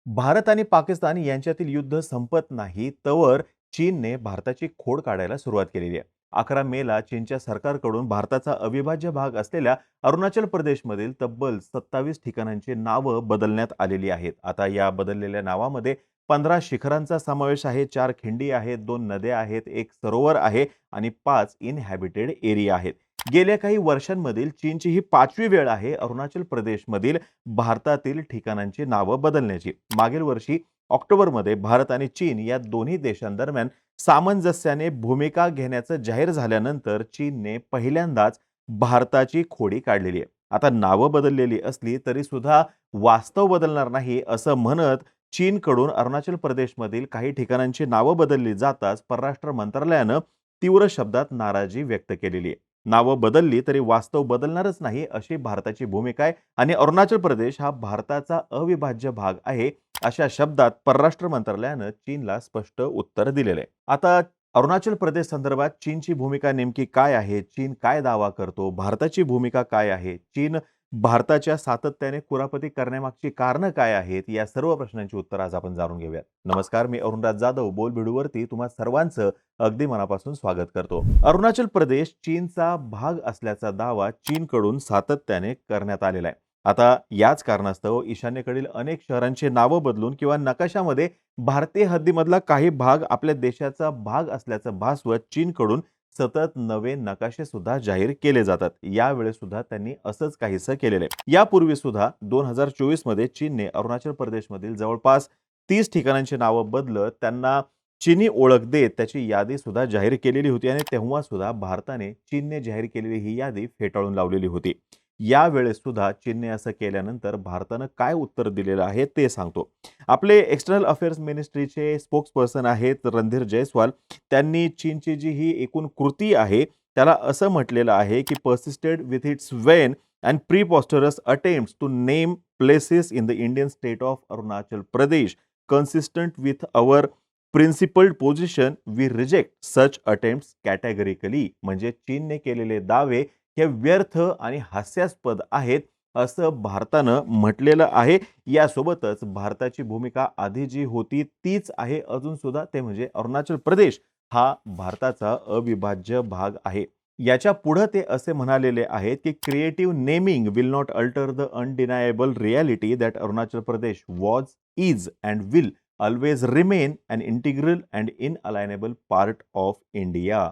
भारत आणि पाकिस्तान यांच्यातील युद्ध संपत नाही तोवर चीनने भारताची खोड काढायला सुरुवात केलेली आहे. 11 मेला चीनच्या सरकारकडून भारताचा अविभाज्य भाग असलेल्या अरुणाचल प्रदेशमधील तब्बल 27 ठिकाणांची नावं बदलण्यात आलेली आहेत. आता या बदललेल्या नावामध्ये 15 शिखरांचा समावेश आहे, 4 खिंडी आहेत, 2 नद्या आहेत, 1 सरोवर आहे आणि 5 इनहॅबिटेड एरिया आहेत. गेल्या काही वर्षांमधील चीनची ही 5वी वेळ आहे अरुणाचल प्रदेशमधील भारतातील ठिकाणांची नावं बदलण्याची. मागील वर्षी ऑक्टोबरमध्ये भारत आणि चीन या दोन्ही देशांदरम्यान सामंजस्याने भूमिका घेण्याचं जाहीर झाल्यानंतर चीनने पहिल्यांदाच भारताची खोडी काढलेली आहे. आता नावं बदललेली असली तरी सुद्धा वास्तव बदलणार नाही असं म्हणत चीनकडून अरुणाचल प्रदेशमधील काही ठिकाणांची नावं बदलली जाताच परराष्ट्र मंत्रालयानं तीव्र शब्दात नाराजी व्यक्त केलेली आहे. नावं बदलली तरी वास्तव बदलणारच नाही अशी भारताची भूमिका आहे आणि अरुणाचल प्रदेश हा भारताचा अविभाज्य भाग आहे अशा शब्दात परराष्ट्र मंत्रालयानं चीनला स्पष्ट उत्तर दिलेलं आहे. आता अरुणाचल प्रदेश संदर्भात चीनची भूमिका नेमकी काय आहे? चीन काय दावा करतो? भारताची भूमिका काय आहे? चीन भारताच्या सातत्याने कुरापती करण्यामागची कारणं काय आहेत? या सर्व प्रश्नांची उत्तर आज आपण जाणून घेऊयात. नमस्कार, मी अरुणराज जाधव बोलबिडूवरती तुम्हा सर्वांचं अगदी मनापासून स्वागत करतो. अरुणाचल प्रदेश चीनचा भाग असल्याचा दावा चीनकडून सातत्याने करण्यात आलेला आहे. आता याच कारणास्तव ईशान्येकडील अनेक शहरांची नावं बदलून किंवा नकाशामध्ये भारतीय हद्दीमधला काही भाग आपल्या देशाचा भाग असल्याचं भासवत चीनकडून सतत नवे नकाशे सुद्धा जाहीर केले जातात. यावेळेस सुद्धा त्यांनी असंच काहीसं केलेलं आहे. यापूर्वी सुद्धा 2024 मध्ये चीनने अरुणाचल प्रदेशमधील जवळपास 30 ठिकाणांची नावं बदलत त्यांना चीनी ओळख देत त्याची यादी सुद्धा जाहीर केलेली होती आणि तेव्हा सुद्धा भारताने चीनने जाहीर केलेली ही यादी फेटाळून लावलेली होती. यावेळेस सुद्धा चीनने असं केल्यानंतर भारतानं काय उत्तर दिलेलं आहे ते सांगतो. आपले एक्सटर्नल अफेअर्स मिनिस्ट्रीचे स्पोक्सपर्सन आहेत रणधीर जयस्वाल. त्यांनी चीनची जी ही एकूण कृती आहे त्याला असं म्हटलेलं आहे की persisted with its vain and preposterous attempts to name places in the Indian state of Arunachal Pradesh consistent with our principled position we reject such attempts categorically. म्हणजे चीनने केलेले दावे हे व्यर्थ आणि हास्यास्पद आहेत असं भारतानं म्हटलेलं आहे. यासोबतच भारताची भूमिका आधी जी होती तीच आहे अजून सुद्धा, ते म्हणजे अरुणाचल प्रदेश हा भारताचा अविभाज्य भाग आहे. याच्या पुढे ते असे म्हणालेले आहेत की creative naming will not alter the undeniable reality that Arunachal Pradesh was, is and will always remain an integral and inalienable part of India.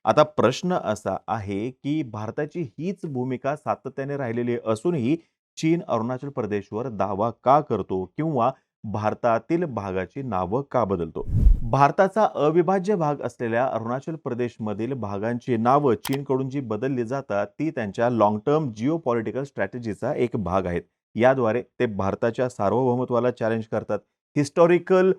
आता प्रश्न असा आहे की भारताची हीच भूमिका सातत्याने राहिलेली असूनही चीन अरुणाचल प्रदेशवर दावा का करतो किंवा भारतातील भागाची नावं का बदलतो? भारताचा अविभाज्य भाग असलेल्या अरुणाचल प्रदेशमधील भागांची नावं चीनकडून जी बदलली जातात ती त्यांच्या लॉंग टर्म जिओपॉलिटिकल स्ट्रॅटेजीचा एक भाग आहेत. याद्वारे ते भारताच्या सार्वभौमत्वाला चॅलेंज करतात. हिस्टॉरिकल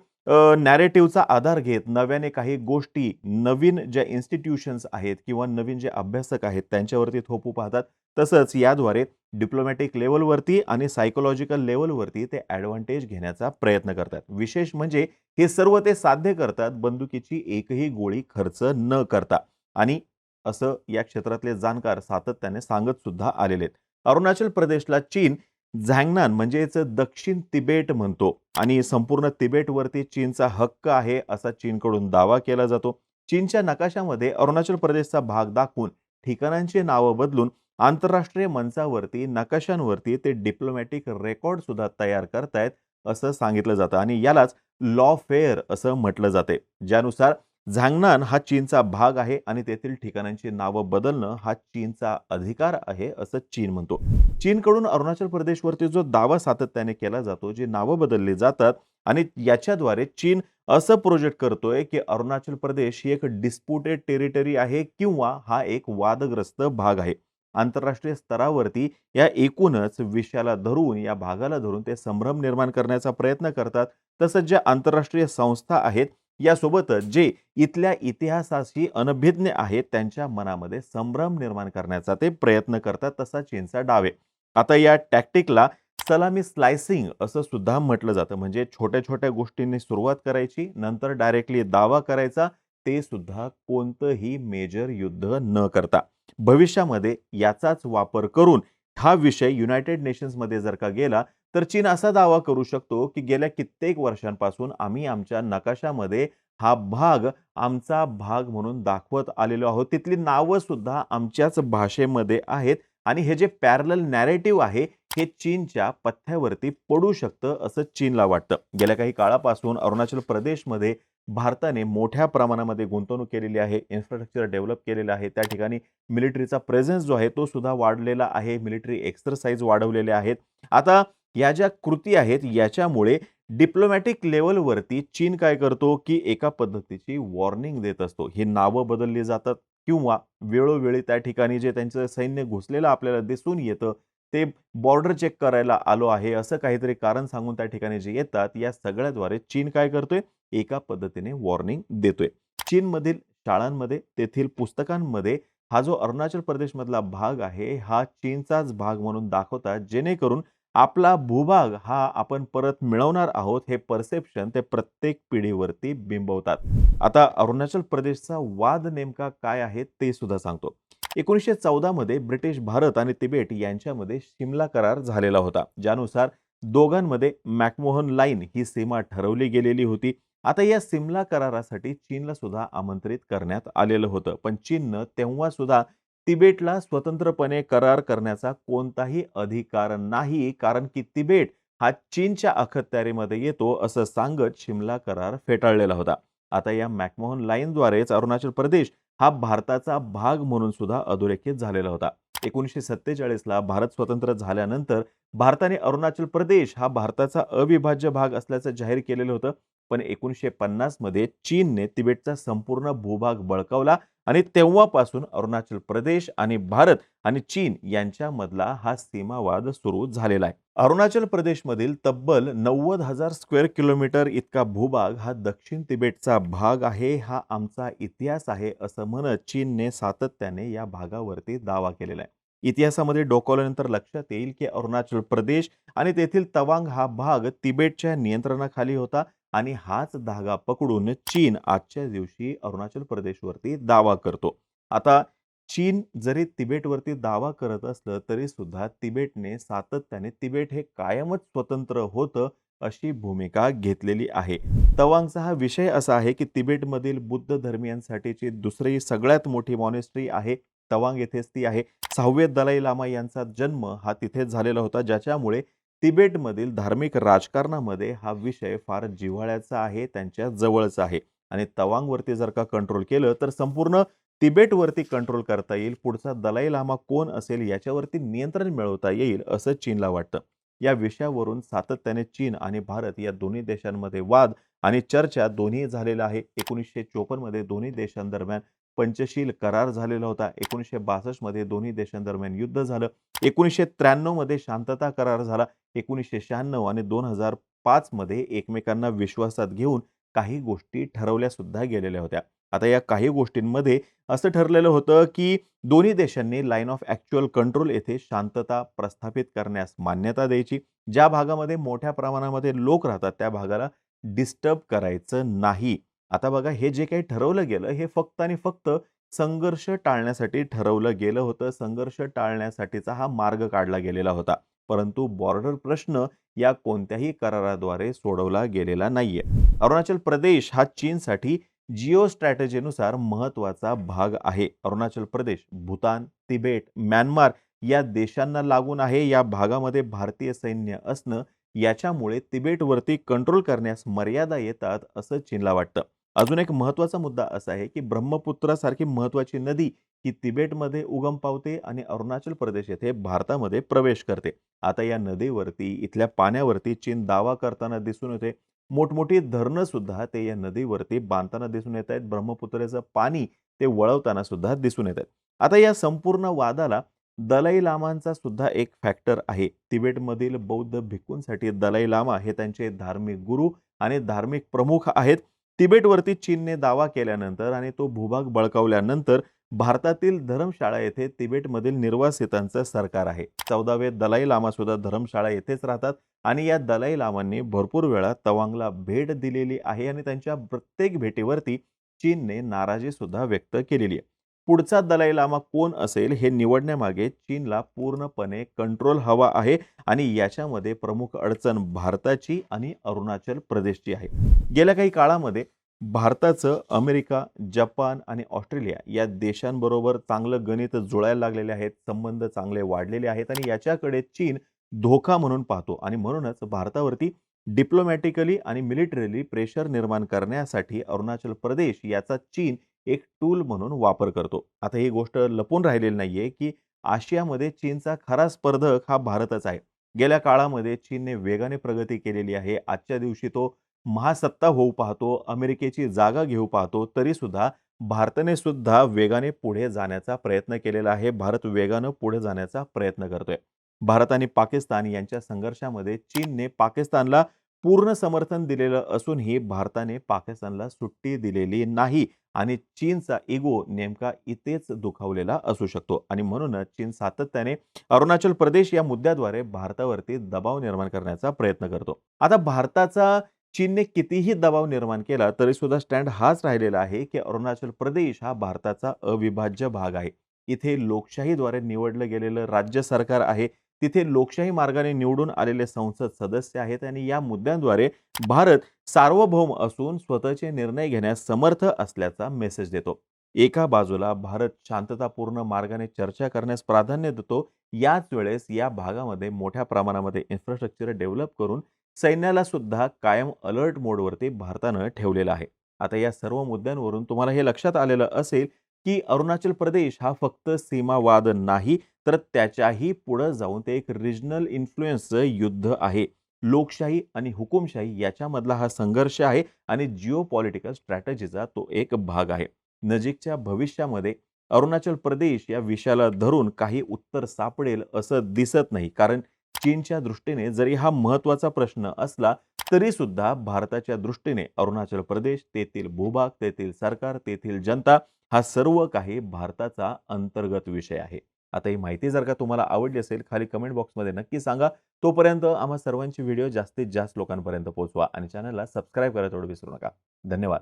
नॅरेटिव्हचा आधार घेत नव्याने काही गोष्टी, नवीन ज्या इन्स्टिट्यूशन्स आहेत किंवा नवीन जे अभ्यासक आहेत त्यांच्यावरती थोपू पाहतात. तसंच याद्वारे डिप्लोमॅटिक लेव्हलवरती आणि सायकोलॉजिकल लेव्हलवरती ते ॲडव्हान्टेज घेण्याचा प्रयत्न करतात. विशेष म्हणजे हे सर्व ते साध्य करतात बंदुकीची एकही गोळी खर्च न करता. आणि असं या क्षेत्रातले जाणकार सातत्याने सांगत सुद्धा आलेले आहेत. अरुणाचल प्रदेशला चीन झँगनान म्हणजेच दक्षिण तिबेट म्हणतो आणि संपूर्ण तिबेटवरती चीनचा हक्क आहे असा चीनकडून दावा केला जातो. चीनच्या नकाशामध्ये अरुणाचल प्रदेशचा भाग दाखवून ठिकाणांची नावं बदलून आंतरराष्ट्रीय मंचावरती नकाशांवरती ते डिप्लोमॅटिक रेकॉर्ड सुद्धा तयार करतायत असं सांगितलं जातं आणि यालाच लॉ फेअर असं म्हटलं जाते. ज्यानुसार झांगनान हा चीनचा भाग आहे आणि तेथील ठिकाणांची नावं बदलणं हा चीनचा अधिकार आहे असं चीन म्हणतो. चीनकडून अरुणाचल प्रदेशवरती जो दावा सातत्याने केला जातो, जी नावं बदलली जातात आणि याच्याद्वारे चीन असं प्रोजेक्ट करतोय की अरुणाचल प्रदेश ही एक डिस्प्युटेड टेरिटरी आहे किंवा हा एक वादग्रस्त भाग आहे. आंतरराष्ट्रीय स्तरावरती या एकूणच विषयाला धरून, या भागाला धरून ते संभ्रम निर्माण करण्याचा प्रयत्न करतात. तसंच ज्या आंतरराष्ट्रीय संस्था आहेत यासोबतच जे इथल्या इतिहासाशी अनभिज्ञ आहेत त्यांच्या मनामध्ये संभ्रम निर्माण करण्याचा ते प्रयत्न करतात, तसा चीनचा डाव आहे. आता या टॅक्टिकला सलामी स्लायसिंग असं सुद्धा म्हटलं जातं. म्हणजे छोट्या-छोट्या गोष्टींनी सुरुवात करायची, नंतर डायरेक्टली दावा करायचा, ते सुद्धा कोणतंही मेजर युद्ध न करता. भविष्यामध्ये याचाच वापर करून हा विषय युनायटेड नेशन्समध्ये जर का गेला तर चीन असा दावा करू शकतो, की गेल्या कित्येक वर्षांपासून आम्ही आमच्या नकाशामध्ये हा भाग आमचा भाग म्हणून दाखवत आलेलो आहोत. तिथली नावं सुद्धा आमच्याच भाषेमध्ये आहेत आणि हे जे पॅरलल नॅरेटिव्ह आहे, हे चीनच्या पथ्यावरती पडू शकतं, असं चीनला वाटतं. गेल्या काही काळापासून अरुणाचल प्रदेशमध्ये भारताने मोठ्या प्रमाणामध्ये गुंतवणूक केलेली आहे, इन्फ्रास्ट्रक्चर डेव्हलप केलेलं आहे. त्या ठिकाणी मिलिटरीचा प्रेझेन्स जो आहे, तो सुद्धा वाढलेला आहे. मिलिटरी एक्सरसाइज वाढवलेल्या आहेत. आता या ज्या कृती आहेत, याच्यामुळे डिप्लोमॅटिक लेव्हलवरती चीन काय करतो, की एका पद्धतीची वॉर्निंग देत असतो. ही नावं बदलली जातात किंवा वेळोवेळी त्या ठिकाणी जे त्यांचं सैन्य घुसलेलं आपल्याला दिसून येतं, ते बॉर्डर चेक करायला आलो आहे, असं काहीतरी कारण सांगून त्या ठिकाणी जे येतात, या सगळ्याद्वारे चीन काय करतोय, एका पद्धतीने वॉर्निंग देतोय. चीनमधील शाळांमध्ये, तेथील पुस्तकांमध्ये हा जो अरुणाचल प्रदेशमधला भाग आहे, हा चीनचाच भाग म्हणून दाखवतात, जेणेकरून आपला भूभाग हा आपण परत मिळवणार आहोत, हे परसेप्शन ते प्रत्येक पिढीवरती बिंबवतात. आता अरुणाचल प्रदेशचा वाद नेमका काय आहे ते सुद्धा सांगतो. 1914 मध्ये ब्रिटिश भारत आणि तिबेट यांच्यामध्ये शिमला करार झालेला होता, ज्यानुसार दोघांमध्ये मॅकमोहन लाईन ही सीमा ठरवली गेलेली होती. आता या सिमला करारासाठी चीनला सुद्धा आमंत्रित करण्यात आलेलं होतं, पण चीननं तेव्हा सुद्धा तिबेटला स्वतंत्रपणे करार करण्याचा कोणताही अधिकार नाही, कारण की तिबेट हा चीनच्या अखत्यारीमध्ये येतो, असं सांगत शिमला करार फेटाळलेला होता. आता या मॅकमोहन लाईनद्वारेच अरुणाचल प्रदेश हा भारताचा भाग म्हणून सुद्धा अधोरेखित झालेला होता. 1947 ला भारत स्वतंत्र झाल्यानंतर भारताने अरुणाचल प्रदेश हा भारताचा अविभाज्य भाग असल्याचं जाहीर केलेलं होतं. पण 1950 मध्ये चीनने तिबेटचा संपूर्ण भूभाग बळकावला आणि तेव्हापासून अरुणाचल प्रदेश आणि भारत आणि चीन यांच्यामधला हा सीमावाद सुरू झालेला आहे. अरुणाचल प्रदेशमधील तब्बल 90,000 स्क्वेअर किलोमीटर इतका भूभाग हा दक्षिण तिबेटचा भाग आहे. हा आमचा इतिहास आहे, असं म्हणत चीनने सातत्याने या भागावरती दावा केलेला आहे. इतिहासामध्ये डोकावल्यानंतर लक्षात येईल की अरुणाचल प्रदेश आणि तेथील तवांग हा भाग तिबेटच्या नियंत्रणाखाली होता आणि हाच धागा पकडून चीन आजच्या दिवशी अरुणाचल प्रदेशवरती दावा करतो. आता चीन जरी तिबेटवरती दावा करत असलं तरी सुद्धा तिबेटने सातत्याने तिबेट हे कायमच स्वतंत्र होतं अशी भूमिका घेतलेली आहे. तवांगचा हा विषय असा आहे की तिबेटमधील बुद्ध धर्मियांसाठीची दुसरी सगळ्यात मोठी मॉनेस्ट्री आहे, तवांग येथेच ती आहे. 6वे दलाई लामा यांचा जन्म हा तिथेच झालेला होता, ज्याच्यामुळे तिबेटमधील धार्मिक राजकारणामध्ये हा विषय फार जिव्हाळ्याचा आहे, त्यांच्या जवळचा आहे आणि तवांगवरती जर का कंट्रोल केलं तर संपूर्ण तिबेटवरती कंट्रोल करता येईल. पुढचा दलाई लामा कोण असेल याच्यावरती नियंत्रण मिळवता येईल असं चीनला वाटतं. या विषयावरून सातत्याने चीन आणि भारत या दोन्ही देशांमध्ये वाद आणि चर्चा दोन्ही झालेला आहे. 1954 मध्ये दोन्ही देशांदरम्यान पंचशील करार झालेला होता. 1962 मध्ये दोन्ही देशांदरम्यान युद्ध झालं. 1993 मध्ये शांतता करार झाला. 1996 आणि 2005 मध्ये एकमेकांना विश्वासात घेऊन काही गोष्टी ठरवल्या सुद्धा गेलेल्या होत्या. आता या काही गोष्टींमध्ये असं ठरलेलं होतं, की दोन्ही देशांनी लाईन ऑफ ॲक्चुअल कंट्रोल येथे शांतता प्रस्थापित करण्यास मान्यता द्यायची. ज्या भागामध्ये मोठ्या प्रमाणामध्ये लोक राहतात, त्या भागाला डिस्टर्ब करायचं नाही. आता बघा, हे जे काही ठरवलं गेलं, हे फक्त आणि फक्त संघर्ष टाळण्यासाठी ठरवलं गेलं होतं. संघर्ष टाळण्यासाठीचा हा मार्ग काढला गेलेला होता. परंतु बॉर्डर प्रश्न या कोणत्याही कराराद्वारे सोडवला गेलेला नाहीये. अरुणाचल प्रदेश हा चीनसाठी जिओ स्ट्रॅटेजीनुसार महत्त्वाचा भाग आहे. अरुणाचल प्रदेश, भूतान, तिबेट, म्यानमार या देशांना लागून आहे. या भागामध्ये भारतीय सैन्य असणं याच्यामुळे तिबेटवरती कंट्रोल करण्यास मर्यादा येतात, असं चीनला वाटतं. अजून एक महत्त्वाचा मुद्दा असा आहे, की ब्रह्मपुत्रासारखी महत्त्वाची नदी ही तिबेटमध्ये उगम पावते आणि अरुणाचल प्रदेश येथे भारतामध्ये प्रवेश करते. आता या नदीवरती, इथल्या पाण्यावरती चीन दावा करताना दिसून येते. मोठमोठी धरणं सुद्धा ते या नदीवरती बांधताना दिसून येत आहेत. ब्रह्मपुत्रेचं पाणी ते वळवताना सुद्धा दिसून येत आहेत. आता या संपूर्ण वादाला दलाई लामांचा सुद्धा एक फॅक्टर आहे. तिबेटमधील बौद्ध भिक्खूंसाठी दलाई लामा हे त्यांचे धार्मिक गुरु आणि धार्मिक प्रमुख आहेत. तिबेटवरती चीनने दावा केल्यानंतर आणि तो भूभाग बळकावल्यानंतर भारतातील धर्मशाळा येथे तिबेटमधील निर्वासितांचं सरकार आहे. 14वे दलाई लामा सुद्धा धर्मशाळा येथेच राहतात आणि या दलाई लामांनी भरपूर वेळा तवांगला भेट दिलेली आहे आणि त्यांच्या प्रत्येक भेटीवरती चीनने नाराजी सुद्धा व्यक्त केलेली आहे. पुढचा दलाई लामा कोण असेल हे निवडण्यामागे चीनला पूर्णपणे कंट्रोल हवा आहे आणि याच्यामध्ये प्रमुख अडचण भारताची आणि अरुणाचल प्रदेशची आहे. गेल्या काही काळामध्ये भारताचं अमेरिका, जपान आणि ऑस्ट्रेलिया या देशांबरोबर चांगलं गणित जुळायला लागलेले आहेत. संबंध चांगले वाढलेले आहेत आणि याच्याकडे चीन धोका म्हणून पाहतो आणि म्हणूनच भारतावरती डिप्लोमॅटिकली आणि मिलिटरीली प्रेशर निर्माण करण्यासाठी अरुणाचल प्रदेश याचा चीन एक टूल म्हणून वापर करतो. आता ही गोष्ट लपून राहिलेली नाहीये, की आशियामध्ये चीनचा खरा स्पर्धक हा भारतच आहे. गेल्या काळामध्ये चीनने वेगाने प्रगती केलेली आहे. आजच्या दिवशी तो महासत्ता होऊ पाहतो, अमेरिकेची जागा घेऊ पाहतो, तरीसुद्धा भारताने सुद्धा वेगाने पुढे जाण्याचा प्रयत्न केलेला आहे. भारत वेगानं पुढे जाण्याचा प्रयत्न करतोय. भारत आणि पाकिस्तान यांच्या संघर्षामध्ये चीनने पाकिस्तानला पूर्ण समर्थन दिलेलं असूनही भारताने पाकिस्तानला सुट्टी दिलेली नाही आणि चीनचा इगो नेमका इथेच दुखावलेला असू शकतो आणि म्हणूनच चीन सातत्याने अरुणाचल प्रदेश या मुद्द्याद्वारे भारतावरती दबाव निर्माण करण्याचा प्रयत्न करतो. आता भारताचा चीनने कितीही दबाव निर्माण केला तरी सुद्धा स्टँड हाच राहिलेला आहे, की अरुणाचल प्रदेश हा भारताचा अविभाज्य भाग आहे. इथे लोकशाहीद्वारे निवडलं गेलेलं राज्य सरकार आहे. तिथे लोकशाही मार्गाने निवडून आलेले संसद सदस्य आहेत आणि या मुद्द्यांद्वारे भारत सार्वभौम असून स्वतःचे निर्णय घेण्यास समर्थ असल्याचा मेसेज देतो. एका बाजूला भारत शांततापूर्ण मार्गाने चर्चा करण्यास प्राधान्य देतो. याच वेळेस या भागामध्ये मोठ्या प्रमाणामध्ये इन्फ्रास्ट्रक्चर डेव्हलप करून सैन्याला सुद्धा कायम अलर्ट मोडवरती भारतानं ठेवलेलं आहे. आता या सर्व मुद्द्यांवरून तुम्हाला हे लक्षात आलेलं असेल, की अरुणाचल प्रदेश हा फक्त सीमावाद नाही, तर त्याच्याही पुढे जाऊन ते एक रिजनल इन्फ्लुएन्सचं युद्ध आहे. लोकशाही आणि हुकुमशाही याच्यामधला हा संघर्ष आहे आणि जिओपॉलिटिकल स्ट्रॅटेजीचा तो एक भाग आहे. नजीकच्या भविष्यामध्ये अरुणाचल प्रदेश या विषयाला धरून काही उत्तर सापडेल असं दिसत नाही. कारण चीनच्या दृष्टीने जरी हा महत्त्वाचा प्रश्न असला, तरी सुद्धा भारताच्या दृष्टीने अरुणाचल प्रदेश, तेथील भूभाग, तेथील सरकार, तेथील जनता हा सर्व काही भारताचा अंतर्गत विषय आहे. आता ही माहिती जर का तुम्हाला आवडली असेल, खाली कमेंट बॉक्समध्ये नक्की सांगा. तोपर्यंत आम्हा सर्वांची व्हिडिओ जास्तीत जास्त लोकांपर्यंत पोहोचवा आणि चॅनलला सबस्क्राईब करायला तेवढं विसरू नका. धन्यवाद.